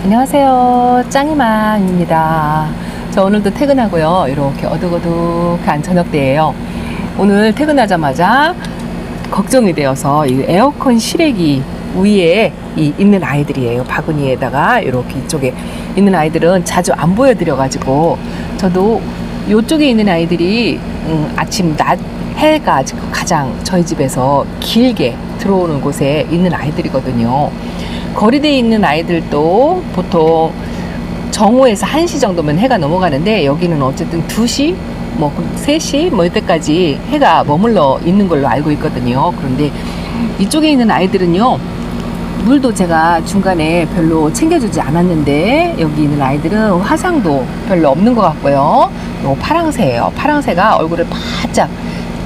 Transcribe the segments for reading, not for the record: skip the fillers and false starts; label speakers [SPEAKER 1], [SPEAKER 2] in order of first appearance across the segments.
[SPEAKER 1] 안녕하세요. 짱이맘입니다. 저 오늘도 퇴근하고요. 이렇게 어둑어둑한 저녁때예요. 오늘 퇴근하자마자 걱정이 되어서 이 에어컨 실외기 위에 있는 아이들이에요. 바구니에다가 이렇게 이쪽에 있는 아이들은 자주 안 보여드려가지고 저도 이쪽에 있는 아이들이 아침 낮 해가 가장 저희 집에서 길게 들어오는 곳에 있는 아이들이거든요. 거리대에 있는 아이들도 보통 정오에서 1시 정도면 해가 넘어가는데 여기는 어쨌든 2시, 3시 이때까지 해가 머물러 있는 걸로 알고 있거든요. 그런데 이쪽에 있는 아이들은요, 물도 제가 중간에 별로 챙겨주지 않았는데 여기 있는 아이들은 화상도 별로 없는 것 같고요. 요 파랑새예요. 파랑새가 얼굴을 바짝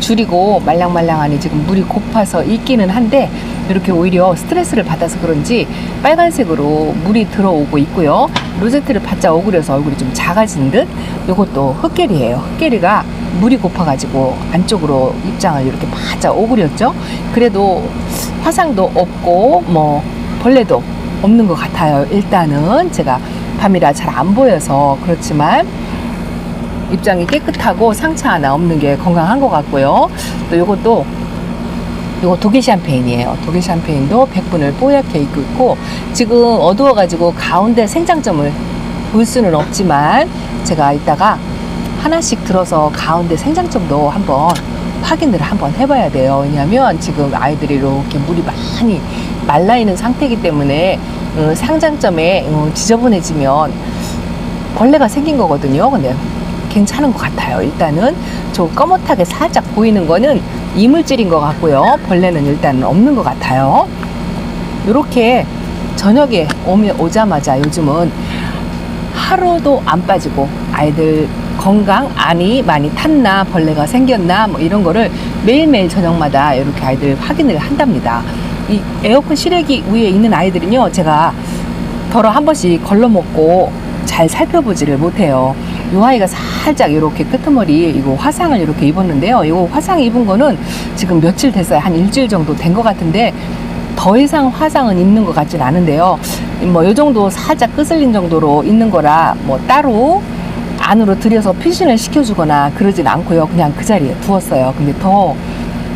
[SPEAKER 1] 줄이고 말랑말랑하니 지금 물이 고파서 있기는 한데 이렇게 오히려 스트레스를 받아서 그런지 빨간색으로 물이 들어오고 있고요. 로제트를 바짝 오그려서 얼굴이 좀 작아진 듯. 이것도 흑개리예요. 흑개리가 물이 고파가지고 안쪽으로 입장을 이렇게 바짝 오그렸죠. 그래도 화상도 없고 벌레도 없는 것 같아요. 일단은 제가 밤이라 잘 안 보여서 그렇지만 입장이 깨끗하고 상처 하나 없는 게 건강한 것 같고요. 또 요거 독일 샴페인이에요. 독일 샴페인도 100분을 뽀얗게 입고 있고 지금 어두워가지고 가운데 생장점을 볼 수는 없지만 제가 이따가 하나씩 들어서 가운데 생장점도 한번 확인을 한번 해봐야 돼요. 왜냐하면 지금 아이들이 이렇게 물이 많이 말라있는 상태이기 때문에 상장점에 지저분해지면 벌레가 생긴 거거든요. 근데 괜찮은 것 같아요. 일단은 저 검은하게 살짝 보이는 거는 이물질인 것 같고요. 벌레는 일단은 없는 것 같아요. 이렇게 저녁에 오자마자 요즘은 하루도 안 빠지고 아이들 건강 안이 많이 탔나 벌레가 생겼나 이런 거를 매일매일 저녁마다 이렇게 아이들 확인을 한답니다. 이 에어컨 실외기 위에 있는 아이들은요, 제가 덜어 한 번씩 걸러먹고 잘 살펴보지를 못해요. 이 아이가 살짝 이렇게 끄트머리 이거 화상을 이렇게 입었는데요. 이거 화상 입은 거는 지금 며칠 됐어요. 한 일주일 정도 된 것 같은데 더 이상 화상은 입는 것 같진 않은데요. 이 정도 살짝 끄슬린 정도로 있는 거라 따로 안으로 들여서 피신을 시켜주거나 그러진 않고요. 그냥 그 자리에 두었어요. 근데 더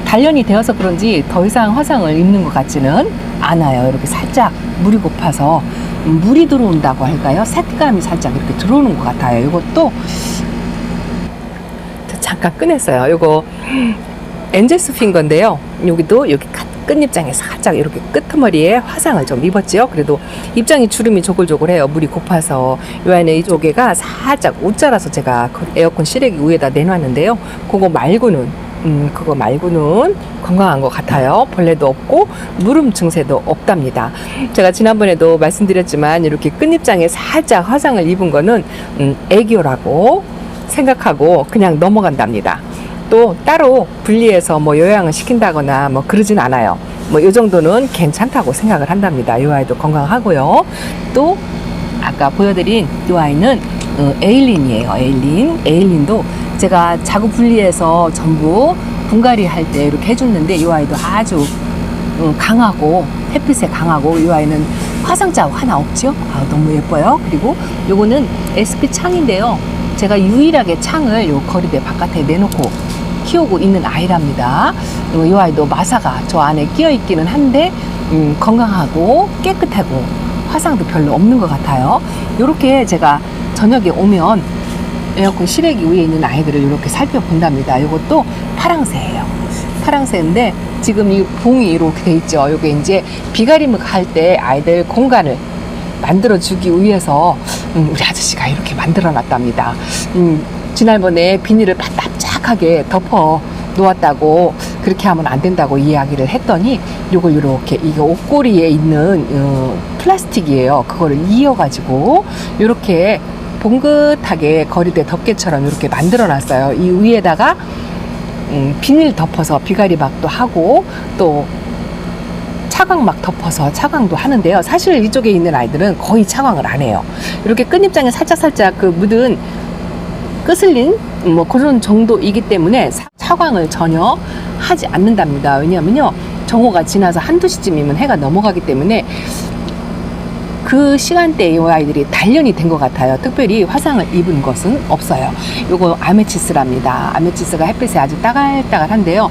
[SPEAKER 1] 단련이 되어서 그런지 더 이상 화상을 입는 것 같지는 않아요. 이렇게 살짝 물이 고파서 물이 들어온다고 할까요? 색감이 살짝 이렇게 들어오는 것 같아요. 이것도 잠깐 꺼냈어요. 이거 엔젤스 핑거인데요. 여기도 여기 끝입장에 살짝 이렇게 끄트머리에 화상을 좀 입었죠. 그래도 입장이 주름이 조글조글해요. 물이 고파서. 이 안에 이 조개가 살짝 웃자라서 제가 에어컨 실외기 위에다 내놨는데요. 그거 말고는 건강한 것 같아요. 벌레도 없고 무름 증세도 없답니다. 제가 지난번에도 말씀드렸지만 이렇게 끝입장에 살짝 화상을 입은 거는 애교라고 생각하고 그냥 넘어간답니다. 또 따로 분리해서 요양을 시킨다거나 그러진 않아요. 이 정도는 괜찮다고 생각을 한답니다. 이 아이도 건강하고요. 또 아까 보여드린 이 아이는 에일린이에요. 에일린도 제가 자구 분리해서 전부 분갈이 할 때 이렇게 해줬는데 이 아이도 아주 강하고 햇빛에 강하고 이 아이는 화상자국 하나 없죠? 너무 예뻐요. 그리고 요거는 SP 창인데요. 제가 유일하게 창을 요 거리대 바깥에 내놓고 키우고 있는 아이랍니다. 이 아이도 마사가 저 안에 끼어 있기는 한데 건강하고 깨끗하고 화상도 별로 없는 것 같아요. 이렇게 제가 저녁에 오면 에어컨 실외기 위에 있는 아이들을 이렇게 살펴본답니다. 이것도 파랑새예요. 파랑새인데 지금 이 봉이 이렇게 돼 있죠. 이게 이제 비가림을 갈 때 아이들 공간을 만들어주기 위해서 우리 아저씨가 이렇게 만들어 놨답니다. 지난번에 비닐을 납작하게 덮어 놓았다고 그렇게 하면 안 된다고 이야기를 했더니 요걸 이렇게 이게 옷걸이에 있는 플라스틱이에요. 그거를 이어가지고 이렇게 봉긋하게 거리대 덮개처럼 이렇게 만들어 놨어요. 이 위에다가 비닐 덮어서 비가리막도 하고 또 차광막 덮어서 차광도 하는데요. 사실 이쪽에 있는 아이들은 거의 차광을 안 해요. 이렇게 끝입장에 살짝 그 묻은 끄슬린 그런 정도이기 때문에 차광을 전혀 하지 않는답니다. 왜냐하면요, 정오가 지나서 한두 시쯤이면 해가 넘어가기 때문에 그 시간대에 이 아이들이 단련이 된 것 같아요. 특별히 화상을 입은 것은 없어요. 요거 아메치스랍니다. 아메치스가 햇빛에 아주 따갈따갈한데요.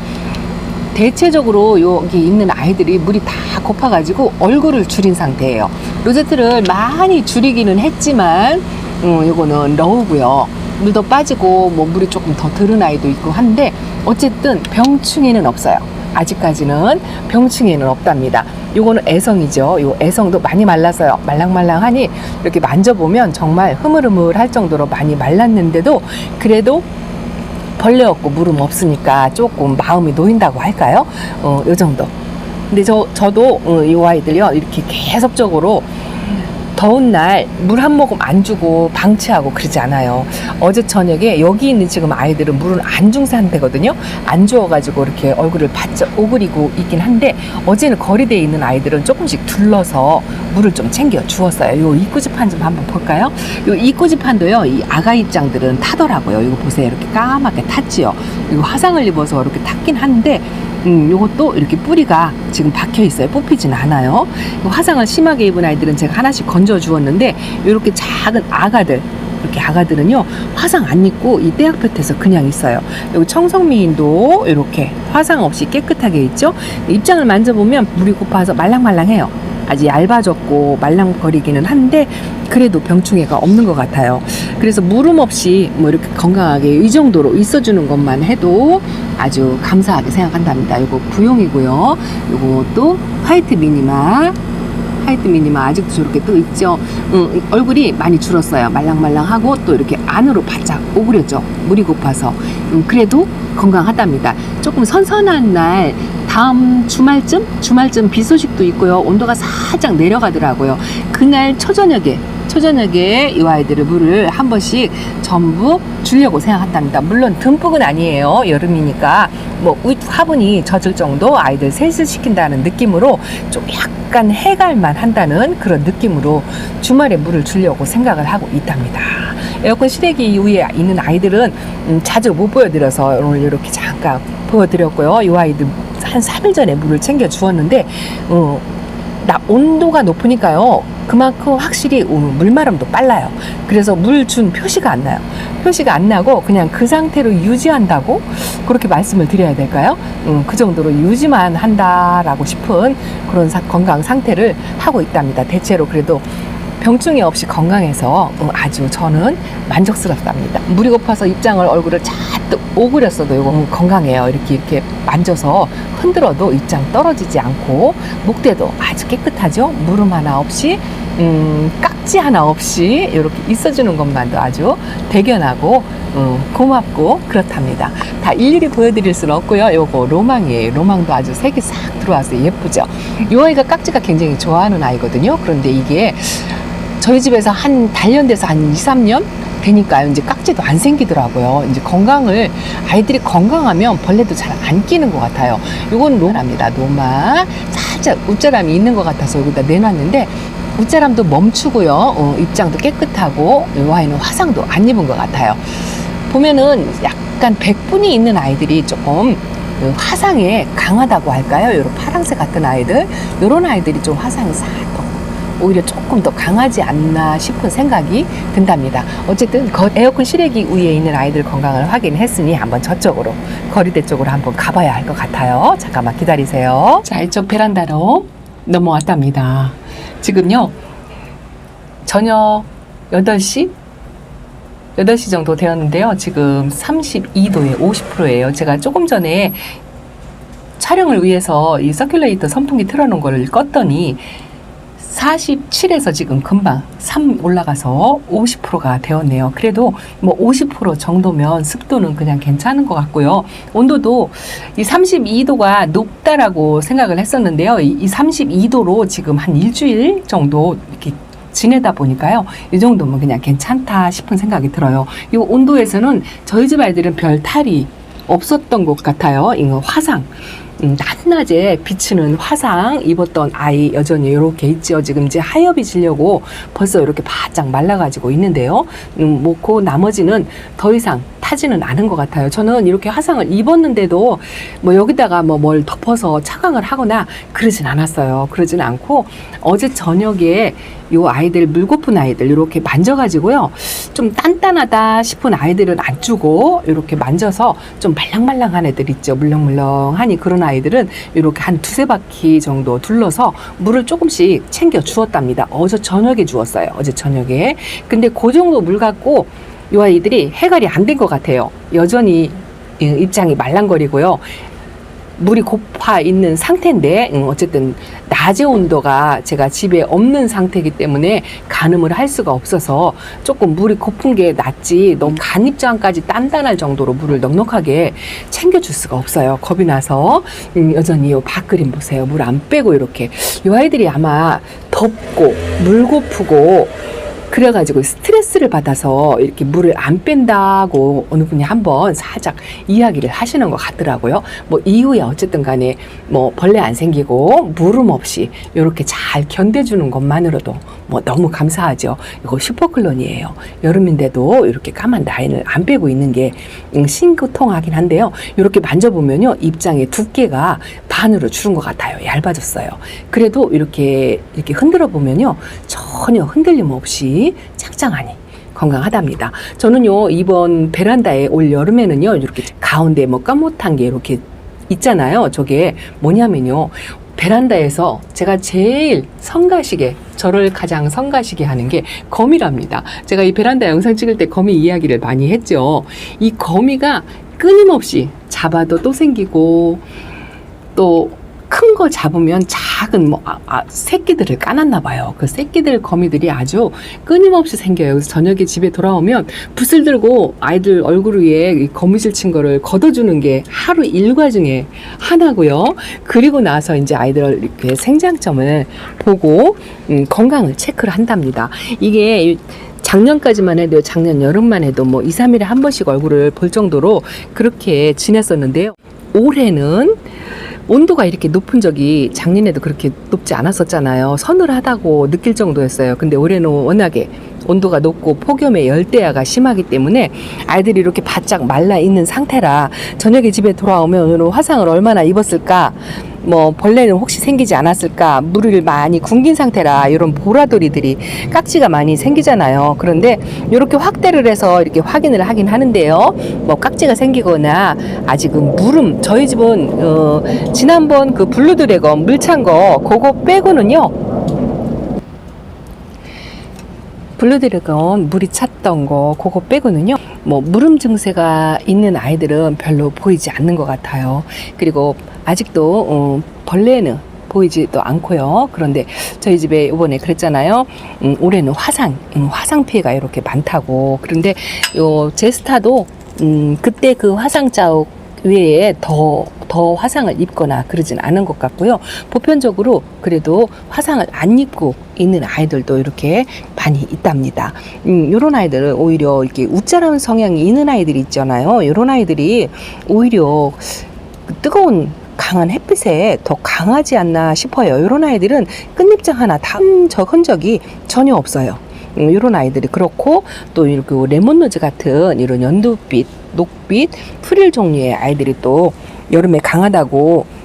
[SPEAKER 1] 대체적으로 여기 있는 아이들이 물이 다 고파가지고 얼굴을 줄인 상태예요. 로제트를 많이 줄이기는 했지만 요거는 러우고요. 물도 빠지고 뭐 물이 조금 더 들은 아이도 있고 한데 어쨌든 병충해는 없어요. 아직까지는 병충해는 없답니다. 요거는 애성이죠. 요 애성도 많이 말랐어요. 말랑말랑하니 이렇게 만져보면 정말 흐물흐물할 정도로 많이 말랐는데도 그래도 벌레 없고 물음 없으니까 조금 마음이 놓인다고 할까요? 요 정도. 근데 저도 이 아이들요 이렇게 계속적으로 더운 날 물 한 모금 안 주고 방치하고 그러지 않아요. 어제 저녁에 여기 있는 지금 아이들은 물을 안 준 상태거든요. 안 주어가지고 이렇게 얼굴을 바짝 오그리고 있긴 한데 어제는 거리대에 있는 아이들은 조금씩 둘러서 물을 좀 챙겨 주었어요. 요 이꾸지판 좀 한번 볼까요? 요 이꾸지판도요 이 아가 입장들은 타더라고요. 이거 보세요. 이렇게 까맣게 탔지요. 이거 화상을 입어서 이렇게 탔긴 한데 요것도 이렇게 뿌리가 지금 박혀 있어요. 뽑히진 않아요. 화상을 심하게 입은 아이들은 제가 하나씩 건져 주었는데 이렇게 작은 아가들, 이렇게 아가들은요 화상 안 입고 이 떼약볕에서 그냥 있어요. 여기 청성미인도 이렇게 화상 없이 깨끗하게 있죠. 입장을 만져보면 물이 고파서 말랑말랑해요. 아주 얇아졌고 말랑거리기는 한데 그래도 병충해가 없는 것 같아요. 그래서 물음 없이 뭐 이렇게 건강하게 이 정도로 있어주는 것만 해도 아주 감사하게 생각한답니다. 이거 부용이고요. 이것도 화이트 미니마 아직도 저렇게 또 있죠. 얼굴이 많이 줄었어요. 말랑말랑하고 또 이렇게 안으로 바짝 오그려져 물이 고파서 그래도 건강하답니다. 조금 선선한 날 다음 주말쯤 비 소식도 있고요. 온도가 살짝 내려가더라고요. 그날 초저녁에 이 아이들을 물을 한 번씩 전부 주려고 생각한답니다. 물론 듬뿍은 아니에요. 여름이니까 뭐 화분이 젖을 정도 아이들 세수시킨다는 느낌으로 좀 약간 해갈만 한다는 그런 느낌으로 주말에 물을 주려고 생각을 하고 있답니다. 에어컨 실외기 위에 있는 아이들은 자주 못 보여드려서 오늘 이렇게 잠깐 보여드렸고요. 이 아이들 한 3일 전에 물을 챙겨 주었는데 온도가 높으니까요 그만큼 확실히 물마름도 빨라요. 그래서 물 준 표시가 안 나요. 표시가 안 나고 그냥 그 상태로 유지한다고 그렇게 말씀을 드려야 될까요? 그 정도로 유지만 한다라고 싶은 그런 건강 상태를 하고 있답니다. 대체로 그래도 병충해 없이 건강해서 아주 저는 만족스럽답니다. 물이 고파서 입장을 얼굴을 잔뜩 오그렸어도 이거 건강해요. 이렇게 만져서 흔들어도 입장 떨어지지 않고 목대도 아주 깨끗하죠. 물음 하나 없이 깍지 하나 없이 이렇게 있어주는 것만도 아주 대견하고 고맙고 그렇답니다. 다 일일이 보여드릴 수는 없고요. 요거 로망이에요. 로망도 아주 색이 싹 들어와서 예쁘죠. 이 아이가 깍지가 굉장히 좋아하는 아이거든요. 그런데 이게 저희 집에서 단련돼서 한 2, 3년 되니까요. 이제 깍지도 안 생기더라고요. 이제 아이들이 건강하면 벌레도 잘 안 끼는 것 같아요. 요건 노랍니다. 노마. 살짝 웃자람이 있는 것 같아서 여기다 내놨는데, 웃자람도 멈추고요. 입장도 깨끗하고, 이 아이는 화상도 안 입은 것 같아요. 보면은 약간 백분이 있는 아이들이 조금 화상에 강하다고 할까요? 요런 파랑새 같은 아이들, 요런 아이들이 좀 화상이 오히려 조금 더 강하지 않나 싶은 생각이 든답니다. 어쨌든 에어컨 실외기 위에 있는 아이들 건강을 확인했으니 한번 저쪽으로 거리대 쪽으로 한번 가봐야 할 것 같아요. 잠깐만 기다리세요. 자, 이쪽 베란다로 넘어왔답니다. 지금요 저녁 8시 정도 되었는데요. 지금 32도에 50%예요. 제가 조금 전에 촬영을 위해서 이 서큘레이터 선풍기 틀어놓은 거를 껐더니 47에서 지금 금방 3 올라가서 50%가 되었네요. 그래도 뭐 50% 정도면 습도는 그냥 괜찮은 것 같고요. 온도도 이 32도가 높다라고 생각을 했었는데요. 이 32도로 지금 한 일주일 정도 이렇게 지내다 보니까요. 이 정도면 그냥 괜찮다 싶은 생각이 들어요. 이 온도에서는 저희 집 아이들은 별 탈이 없었던 것 같아요. 이거 화상. 낮낮에 비치는 화상 입었던 아이 여전히 이렇게 있죠. 지금 이제 하엽이 지려고 벌써 이렇게 바짝 말라가지고 있는데요. 그 나머지는 더 이상 타지는 않은 것 같아요. 저는 이렇게 화상을 입었는데도 뭐 여기다가 뭐 뭘 덮어서 차광을 하거나 그러진 않았어요. 그러진 않고 어제 저녁에 요 아이들, 물고픈 아이들 이렇게 만져가지고요, 좀 단단하다 싶은 아이들은 안 주고 이렇게 만져서 좀 말랑말랑한 애들 있죠. 물렁물렁하니 그런 아이들은 이렇게 한 두세 바퀴 정도 둘러서 물을 조금씩 챙겨 주었답니다. 어제 저녁에 주었어요. 어제 저녁에. 근데 그 정도 물 갖고 이 아이들이 해갈이 안 된 것 같아요. 여전히 입장이 말랑거리고요. 물이 고파 있는 상태인데 어쨌든 낮의 온도가 제가 집에 없는 상태이기 때문에 가늠을 할 수가 없어서 조금 물이 고픈 게 낫지 너무 간 입장까지 단단할 정도로 물을 넉넉하게 챙겨줄 수가 없어요. 겁이 나서 여전히 이 밖그림 보세요. 물 안 빼고 이렇게 이 아이들이 아마 덥고 물 고프고 그래가지고 스트레스를 받아서 이렇게 물을 안 뺀다고 어느 분이 한번 살짝 이야기를 하시는 것 같더라고요. 뭐 이후에 어쨌든 간에 뭐 벌레 안 생기고 물음 없이 이렇게 잘 견뎌주는 것만으로도 뭐 너무 감사하죠. 이거 슈퍼클론이에요. 여름인데도 이렇게 까만 라인을 안 빼고 있는 게 싱긋통하긴 한데요. 이렇게 만져보면요, 입장의 두께가 반으로 줄은 것 같아요. 얇아졌어요. 그래도 이렇게 흔들어 보면요, 전혀 흔들림 없이 짱짱하니 건강하답니다. 저는요, 이번 베란다에 올 여름에는요, 이렇게 가운데 뭐 까뭇한 게 이렇게 있잖아요. 저게 뭐냐면요, 베란다에서 제가 제일 성가시게, 저를 가장 성가시게 하는 게 거미랍니다. 제가 이 베란다 영상 찍을 때 거미 이야기를 많이 했죠. 이 거미가 끊임없이 잡아도 또 생기고, 또 큰 거 잡으면 작은 새끼들을 까놨나 봐요. 그 새끼들 거미들이 아주 끊임없이 생겨요. 그래서 저녁에 집에 돌아오면 붓을 들고 아이들 얼굴 위에 이 거미줄 친 거를 걷어주는 게 하루 일과 중에 하나고요. 그리고 나서 이제 아이들 이렇게 생장점을 보고 건강을 체크를 한답니다. 이게 작년까지만 해도, 작년 여름만 해도 뭐 2, 3일에 한 번씩 얼굴을 볼 정도로 그렇게 지냈었는데요. 올해는 온도가 이렇게 높은 적이 작년에도 그렇게 높지 않았었잖아요. 서늘하다고 느낄 정도였어요. 근데 올해는 워낙에 온도가 높고 폭염의 열대야가 심하기 때문에 아이들이 이렇게 바짝 말라 있는 상태라 저녁에 집에 돌아오면 오늘 화상을 얼마나 입었을까, 뭐 벌레는 혹시 생기지 않았을까, 물을 많이 굶긴 상태라 이런 보라돌이들이 깍지가 많이 생기잖아요. 그런데 이렇게 확대를 해서 이렇게 확인을 하긴 하는데요, 뭐 깍지가 생기거나 아직은 물음, 저희 집은 지난번 그 블루드래곤 물 찬 거 그거 빼고는요, 블루드래곤 물이 찼던 거 그거 빼고는요, 뭐 물음 증세가 있는 아이들은 별로 보이지 않는 것 같아요. 그리고 아직도 벌레는 보이지도 않고요. 그런데 저희 집에 이번에 그랬잖아요. 올해는 화상 피해가 이렇게 많다고. 그런데 요 제스타도 그때 그 화상 자국 외에 더 화상을 입거나 그러진 않은 것 같고요. 보편적으로 그래도 화상을 안 입고 있는 아이들도 이렇게 많이 있답니다. 요런 아이들은 오히려 이렇게 웃자라는 성향이 있는 아이들이 있잖아요. 요런 아이들이 오히려 뜨거운 강한 햇빛에 더 강하지 않나 싶어요. 이런 아이들은 끝잎장 하나 닿은 흔적이 전혀 없어요. 이런 아이들이 그렇고, 또 이렇게 레몬노즈 같은 이런 연두빛, 녹빛, 프릴 종류의 아이들이 또 여름에 강하다고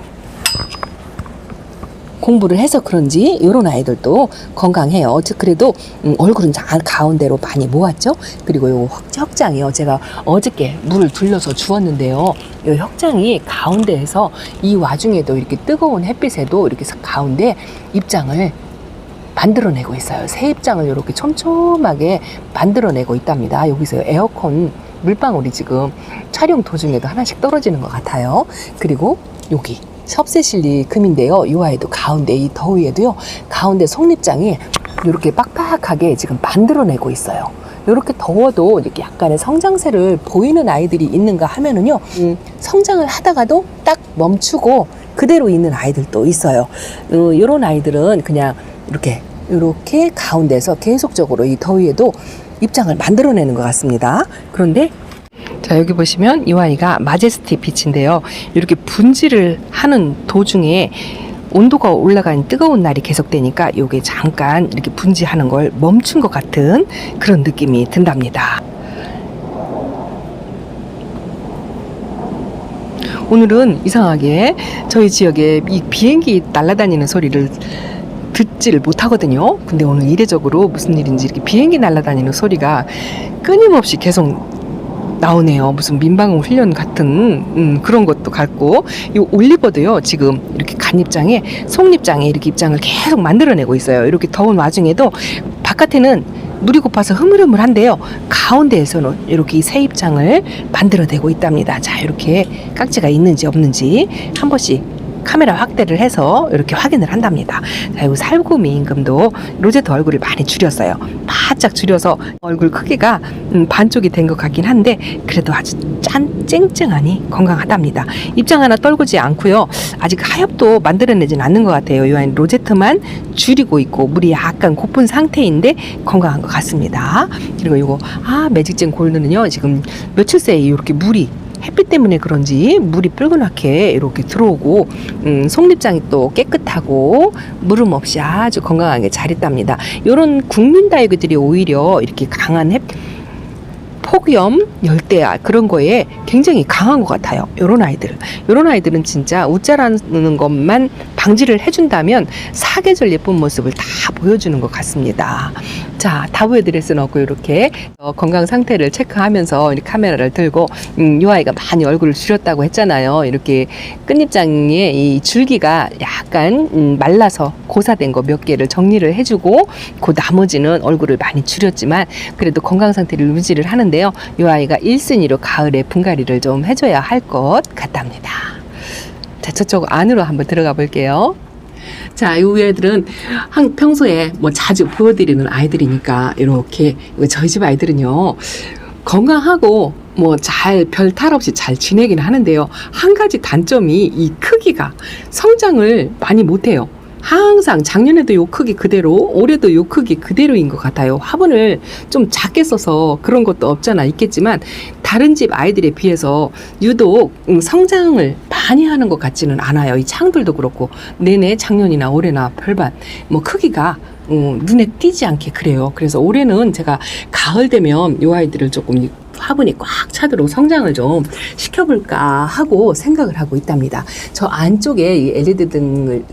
[SPEAKER 1] 공부를 해서 그런지 이런 아이들도 건강해요. 그래도 얼굴은 가운데로 많이 모았죠. 그리고 요 혁장이요, 제가 어저께 물을 둘러서 주었는데요, 이 혁장이 가운데에서 이 와중에도 이렇게 뜨거운 햇빛에도 이렇게 가운데 입장을 만들어내고 있어요. 새 입장을 이렇게 촘촘하게 만들어내고 있답니다. 여기서 에어컨 물방울이 지금 촬영 도중에도 하나씩 떨어지는 것 같아요. 그리고 여기 섭세실리 금인데요, 이 아이도 가운데 이 더위에도요, 가운데 속립장이 이렇게 빡빡하게 지금 만들어내고 있어요. 이렇게 더워도 이렇게 약간의 성장세를 보이는 아이들이 있는가 하면은요, 성장을 하다가도 딱 멈추고 그대로 있는 아이들도 있어요. 이런 아이들은 그냥 이렇게 가운데서 계속적으로 이 더위에도 입장을 만들어내는 것 같습니다. 그런데 자, 여기 보시면 이 아이가 마제스티 빛인데요. 이렇게 분질을 하는 도중에 온도가 올라간 뜨거운 날이 계속되니까 이게 잠깐 이렇게 분지하는 걸 멈춘 것 같은 그런 느낌이 든답니다. 오늘은 이상하게 저희 지역에 이 비행기 날아다니는 소리를 듣지를 못하거든요. 근데 오늘 이례적으로 무슨 일인지 이렇게 비행기 날아다니는 소리가 끊임없이 계속 나오네요. 무슨 민방위 훈련 같은 그런 것도 같고, 이 올리버도요 지금 이렇게 간입장에 속립장에 이렇게 입장을 계속 만들어내고 있어요. 이렇게 더운 와중에도 바깥에는 물이 고파서 흐물흐물한데요, 가운데에서는 이렇게 새 입장을 만들어내고 있답니다. 자, 이렇게 깍지가 있는지 없는지 한 번씩 카메라 확대를 해서 이렇게 확인을 한답니다. 자, 이 살구미 임금도 로제트 얼굴을 많이 줄였어요. 바짝 줄여서 얼굴 크기가 반쪽이 된 것 같긴 한데 그래도 아주 쨍쨍하니 건강하답니다. 입장 하나 떨구지 않고요. 아직 하엽도 만들어내진 않는 것 같아요. 이 아이는 로제트만 줄이고 있고 물이 약간 고픈 상태인데 건강한 것 같습니다. 그리고 이거 매직젠 골드는요 지금 며칠 새에 이렇게 물이 햇빛 때문에 그런지 물이 붉은하게 이렇게 들어오고 속립장이 또 깨끗하고 물음 없이 아주 건강하게 잘 있답니다. 이런 국민다육이들이 오히려 이렇게 강한 폭염, 열대야 그런 거에 굉장히 강한 것 같아요. 이런 아이들은 진짜 웃자라는 것만 방지를 해준다면 사계절 예쁜 모습을 다 보여주는 것 같습니다. 자, 다 보여드릴 수는 없고 이렇게 건강 상태를 체크하면서 이렇게 카메라를 들고 이 아이가 많이 얼굴을 줄였다고 했잖아요. 이렇게 끝입장에 이 줄기가 약간 말라서 고사된 거 몇 개를 정리를 해주고 그 나머지는 얼굴을 많이 줄였지만 그래도 건강 상태를 유지를 하는데요. 이 아이가 1순위로 가을에 분갈이를 좀 해줘야 할 것 같답니다. 자, 저쪽 안으로 한번 들어가 볼게요. 자, 이 애들은 평소에 뭐 자주 보여드리는 아이들이니까 이렇게 저희 집 아이들은요 건강하고 뭐 별 탈 없이 잘 지내긴 하는데요. 한 가지 단점이 이 크기가 성장을 많이 못해요. 항상 작년에도 요 크기 그대로 올해도 요 크기 그대로인 것 같아요. 화분을 좀 작게 써서 그런 것도 없잖아 있겠지만 다른 집 아이들에 비해서 유독 성장을 많이 하는 것 같지는 않아요. 이 창들도 그렇고 내내 작년이나 올해나 별반 뭐 크기가 눈에 띄지 않게 그래요. 그래서 올해는 제가 가을 되면 요 아이들을 조금 화분이 꽉 차도록 성장을 좀 시켜볼까 하고 생각을 하고 있답니다. 저 안쪽에 이 LED 등을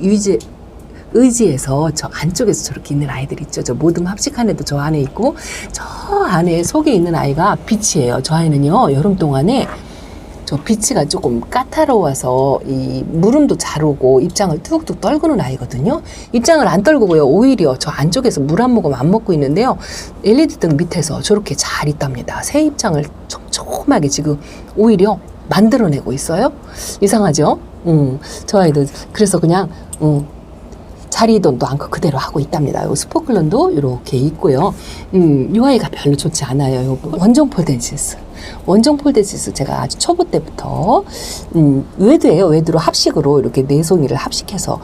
[SPEAKER 1] 의지해서 저 안쪽에서 저렇게 있는 아이들 있죠. 저 모듬 합식한 애도 저 안에 있고 저 안에 속에 있는 아이가 빛이에요. 저 아이는요 여름 동안에 저 비치가 조금 까다로워서 이 물음도 잘 오고 입장을 뚝뚝 떨구는 아이거든요. 입장을 안 떨구고요. 오히려 저 안쪽에서 물 한 모금 안 먹고 있는데요. LED 등 밑에서 저렇게 잘 있답니다. 새 입장을 촘촘하게 지금 오히려 만들어내고 있어요. 이상하죠? 저 아이들 그래서 그냥 자리 이동도 않고 그대로 하고 있답니다. 요 스포클런도 이렇게 있고요. 이 아이가 별로 좋지 않아요. 요 원종 폴덴시스 제가 아주 초보 때부터 외두예요. 외두로 합식으로 이렇게 네 송이를 합식해서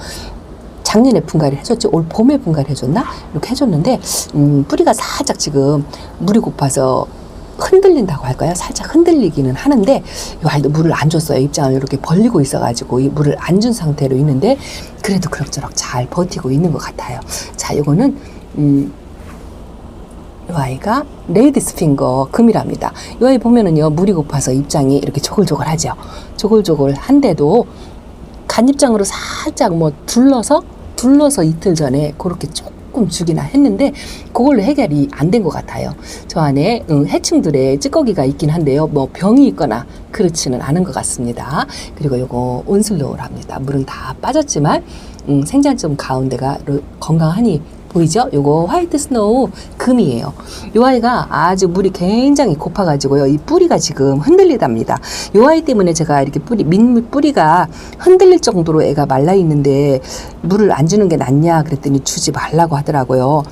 [SPEAKER 1] 작년에 분갈이 해줬죠. 올 봄에 분갈이 해줬나? 이렇게 해줬는데 뿌리가 살짝 지금 물이 고파서 흔들린다고 할까요? 살짝 흔들리기는 하는데 이 아이도 물을 안 줬어요. 입장을 이렇게 벌리고 있어가지고 이 물을 안 준 상태로 있는데 그래도 그럭저럭 잘 버티고 있는 것 같아요. 자, 이거는 이 아이가 레이디스 핑거 금이랍니다. 이 아이 보면은요 물이 고파서 입장이 이렇게 조글조글하죠. 조글조글한데도 간입장으로 살짝 뭐 둘러서 이틀 전에 그렇게 조금 주기나 했는데 그걸로 해결이 안 된 것 같아요. 저 안에 해충들의 찌꺼기가 있긴 한데요. 뭐 병이 있거나 그렇지는 않은 것 같습니다. 그리고 요거 온슬로우랍니다. 물은 다 빠졌지만 생장점 가운데가 건강하니 보이죠? 요거 화이트 스노우 금이에요. 요 아이가 아주 물이 굉장히 고파가지고요. 이 뿌리가 지금 흔들리답니다. 요 아이 때문에 제가 이렇게 민물 뿌리가 흔들릴 정도로 애가 말라 있는데 물을 안 주는 게 낫냐 그랬더니 주지 말라고 하더라고요.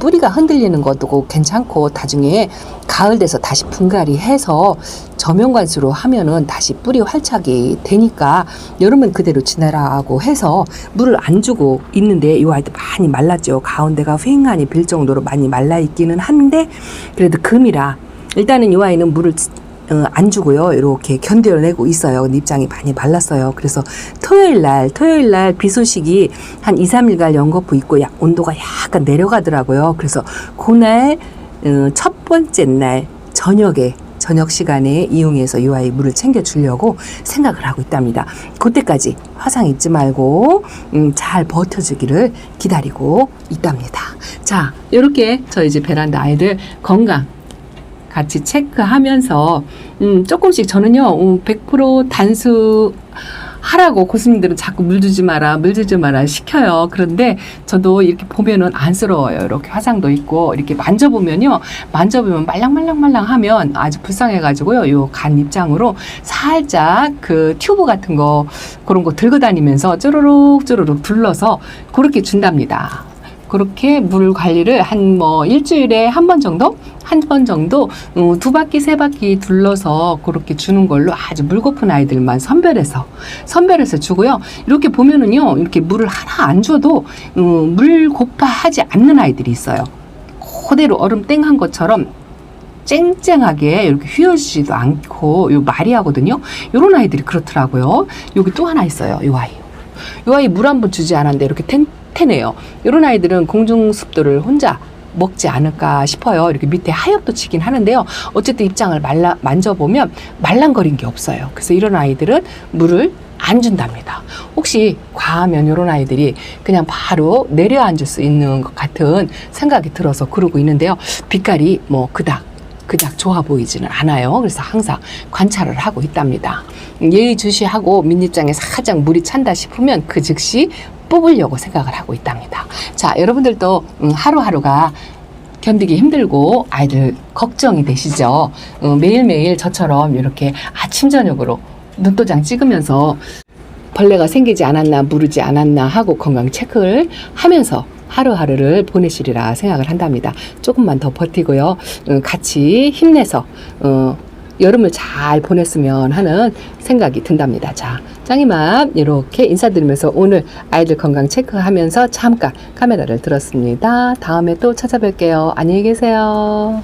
[SPEAKER 1] 뿌리가 흔들리는 것도 괜찮고 나중에 가을 돼서 다시 분갈이 해서 저면관수로 하면은 다시 뿌리 활착이 되니까 여름은 그대로 지내라고 해서 물을 안 주고 있는데 이 아이도 많이 말랐죠. 가운데가 휑하니 빌 정도로 많이 말라 있기는 한데 그래도 금이라 일단은 이 아이는 물을
[SPEAKER 2] 안 주고요. 이렇게 견뎌내고 있어요. 근데 입장이 많이 말랐어요. 그래서 토요일 날 비 소식이 한 2, 3일간 연거푸 있고 온도가 약간 내려가더라고요. 그래서 그날 첫 번째 날 저녁 시간에 이용해서 이 아이 물을 챙겨주려고 생각을 하고 있답니다. 그때까지 화상 잊지 말고 잘 버텨주기를 기다리고 있답니다. 자, 이렇게 저희 집 베란다 아이들 건강 같이 체크하면서 조금씩 저는요 100% 단수 하라고 고수님들은 자꾸 물 주지 마라 시켜요. 그런데 저도 이렇게 보면은 안쓰러워요. 이렇게 화상도 있고 이렇게 만져보면 말랑말랑하면 아주 불쌍해가지고요. 요 간 입장으로 살짝 그 튜브 같은 거 그런 거 들고 다니면서 쭈루룩 둘러서 그렇게 준답니다. 그렇게 물 관리를 한 일주일에 한 번 정도 2바퀴 3바퀴 둘러서 그렇게 주는 걸로 아주 물 고픈 아이들만 선별해서 주고요. 이렇게 보면은요, 이렇게 물을 하나 안 줘도 물 고파하지 않는 아이들이 있어요. 그대로 얼음 땡한 것처럼 쨍쨍하게 이렇게 휘어지지도 않고 요 마리아거든요. 요런 아이들이 그렇더라고요. 여기 또 하나 있어요. 요 아이 물 한 번 주지 않았는데 이렇게 텐해요. 이런 아이들은 공중습도를 혼자 먹지 않을까 싶어요. 이렇게 밑에 하엽도 치긴 하는데요. 어쨌든 입장을 만져보면 말랑거린 게 없어요. 그래서 이런 아이들은 물을 안 준답니다. 혹시 과하면 이런 아이들이 그냥 바로 내려앉을 수 있는 것 같은 생각이 들어서 그러고 있는데요. 빛깔이 그닥 좋아 보이지는 않아요. 그래서 항상 관찰을 하고 있답니다. 예의주시하고 민입장에 살짝 물이 찬다 싶으면 그 즉시 뽑으려고 생각을 하고 있답니다. 자, 여러분들도 하루하루가 견디기 힘들고 아이들 걱정이 되시죠? 매일매일 저처럼 이렇게 아침 저녁으로 눈도장 찍으면서 벌레가 생기지 않았나 무르지 않았나 하고 건강 체크를 하면서 하루하루를 보내시리라 생각을 한답니다. 조금만 더 버티고요. 같이 힘내서 여름을 잘 보냈으면 하는 생각이 든답니다. 자, 짱이맘 이렇게 인사드리면서 오늘 아이들 건강 체크하면서 잠깐 카메라를 들었습니다. 다음에 또 찾아뵐게요. 안녕히 계세요.